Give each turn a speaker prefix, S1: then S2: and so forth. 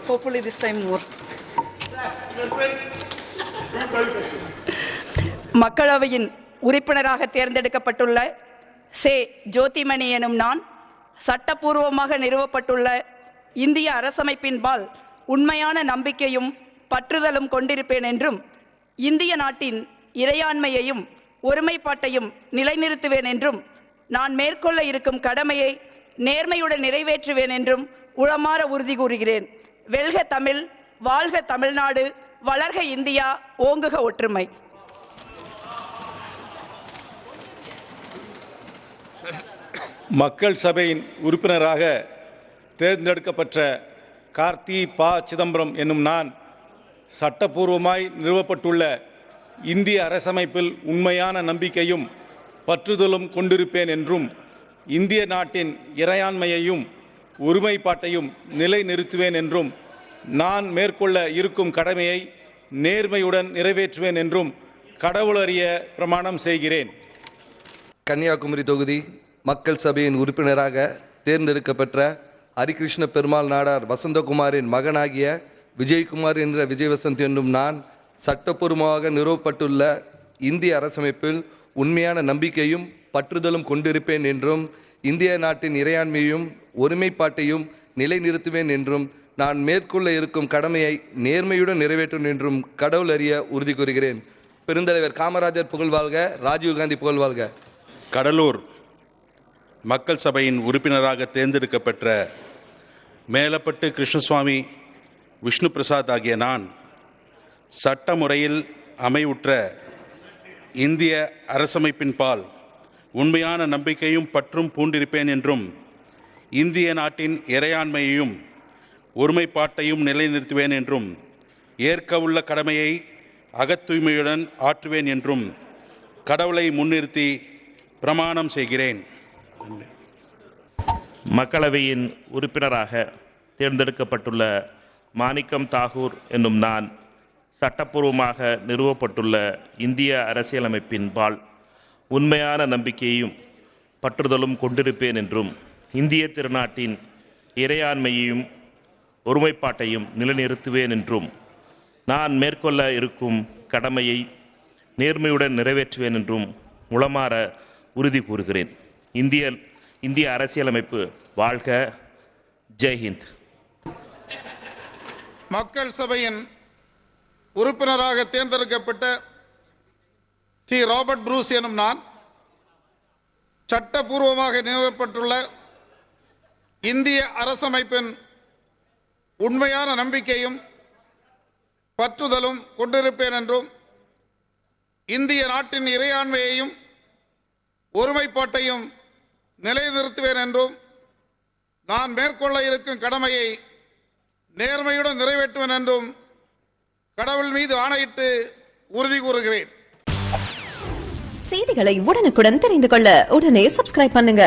S1: Hopefully this time more. மக்களவையின் உறுப்பினராக தேர்ந்தெடுக்கப்பட்டுள்ள சே ஜோதிமணி எனும் நான் சட்டப்பூர்வமாக நிறுவப்பட்டுள்ள இந்திய அரசமைப்பின்பால் உண்மையான நம்பிக்கையும் பற்றுதலும் கொண்டிருப்பேன் என்றும் இந்திய நாட்டின் இறையாண்மையையும் ஒருமைப்பாட்டையும் நிலைநிறுத்துவேன் என்றும் நான் மேற்கொள்ள இருக்கும் கடமையை நேர்மையுடன் நிறைவேற்றுவேன் என்றும் உளமாற உறுதி கூறுகிறேன். வெல்க தமிழ், வாழ்க தமிழ்நாடு, வளர்க இந்தியா, ஓங்குக ஒற்றுமை.
S2: மக்கள் சபையின் உறுப்பினராக தேர்ந்தெடுக்கப்பட்ட கார்த்தி பா சிதம்பரம் என்னும் நான் சட்டப்பூர்வமாய் நிறுவப்பட்டுள்ள இந்திய அரசமைப்பில் உண்மையான நம்பிக்கையும் பற்றுதலும் கொண்டிருப்பேன் என்றும் இந்திய நாட்டின் இறையாண்மையையும் ஒருமைப்பாட்டையும் நிலைநிறுத்துவேன் என்றும் நான் மேற்கொள்ள இருக்கும் கடமையை நேர்மையுடன் நிறைவேற்றுவேன் என்றும் கடவுளறிய பிரமாணம் செய்கிறேன்.
S3: கன்னியாகுமரி தொகுதி மக்கள் சபையின் உறுப்பினராக தேர்ந்தெடுக்கப்பட்ட ஹரிகிருஷ்ண பெருமாள் நாடார் வசந்தகுமாரின் மகனாகிய விஜயகுமார் என்ற விஜயவசந்த் என்னும் நான் சட்டப்பூர்வமாக நிறுவப்பட்டுள்ள இந்திய அரசமைப்பில் உண்மையான நம்பிக்கையும் பற்றுதலும் கொண்டிருப்பேன் என்றும் இந்திய நாட்டின் இறையாண்மையும் ஒருமைப்பாட்டையும் நிலைநிறுத்துவேன் என்றும் நான் மேற்கொள்ள இருக்கும் கடமையை நேர்மையுடன் நிறைவேற்றும் என்றும் கடவுள் அறிய உறுதி கூறுகிறேன். பெருந்தலைவர் காமராஜர் புகழ்வாழ்க, ராஜீவ்காந்தி புகழ்வாழ்க.
S4: கடலூர் மக்கள் சபையின் உறுப்பினராக தேர்ந்தெடுக்கப்பட்ட மேலப்பட்டு கிருஷ்ணசுவாமி விஷ்ணு பிரசாத் ஆகிய நான் சட்ட முறையில் அமைவுற்ற இந்திய அரசமைப்பின்பால் உண்மையான நம்பிக்கையும் பற்றும் பூண்டிருப்பேன் என்றும் இந்திய நாட்டின் இறையாண்மையையும் ஒருமைப்பாட்டையும் நிலைநிறுத்துவேன் என்றும் ஏற்கவுள்ள கடமையை அகத்தூய்மையுடன் ஆற்றுவேன் என்றும் கடவுளை முன்னிறுத்தி பிரமாணம் செய்கிறேன்.
S5: மக்களவையின் உறுப்பினராக தேர்ந்தெடுக்கப்பட்டுள்ள மாணிக்கம் தாகூர் என்னும் நான் சட்டப்பூர்வமாக நிறுவப்பட்டுள்ள இந்திய அரசியலமைப்பின்பால் உண்மையான நம்பிக்கையையும் பற்றுதலும் கொண்டிருப்பேன் என்றும் இந்திய திருநாட்டின் இறையாண்மையையும் ஒருமைப்பாட்டையும் நிலைநிறுத்துவேன் என்றும் நான் மேற்கொள்ள இருக்கும் கடமையை நேர்மையுடன் நிறைவேற்றுவேன் என்றும் உளமாற உறுதி கூறுகிறேன். இந்திய அரசியலமைப்பு வாழ்க. ஜெய்ஹிந்த்.
S6: மக்கள் சபையின் உறுப்பினராக தேர்ந்தெடுக்கப்பட்ட சி ராபர்ட் ப்ரூஸ் எனும் நான் சட்டப்பூர்வமாக நிறுவப்பட்டுள்ள இந்திய அரசமைப்பின் உண்மையான நம்பிக்கையும் பற்றுதலும் கொண்டிருப்பேன் என்றும் இந்திய நாட்டின் இறையாண்மையையும் ஒருமைப்பாட்டையும் நிலைநிறுத்துவேன் என்றும் நான் மேற்கொள்ள இருக்கும் கடமையை நேர்மையுடன் நிறைவேற்றுவேன் என்றும் கடவுள் மீது ஆணையிட்டு உறுதி கூறுகிறேன்.
S7: செய்திகளை உடனுக்குடன் தெரிந்து கொள்ள உடனே சப்ஸ்கிரைப் பண்ணுங்க.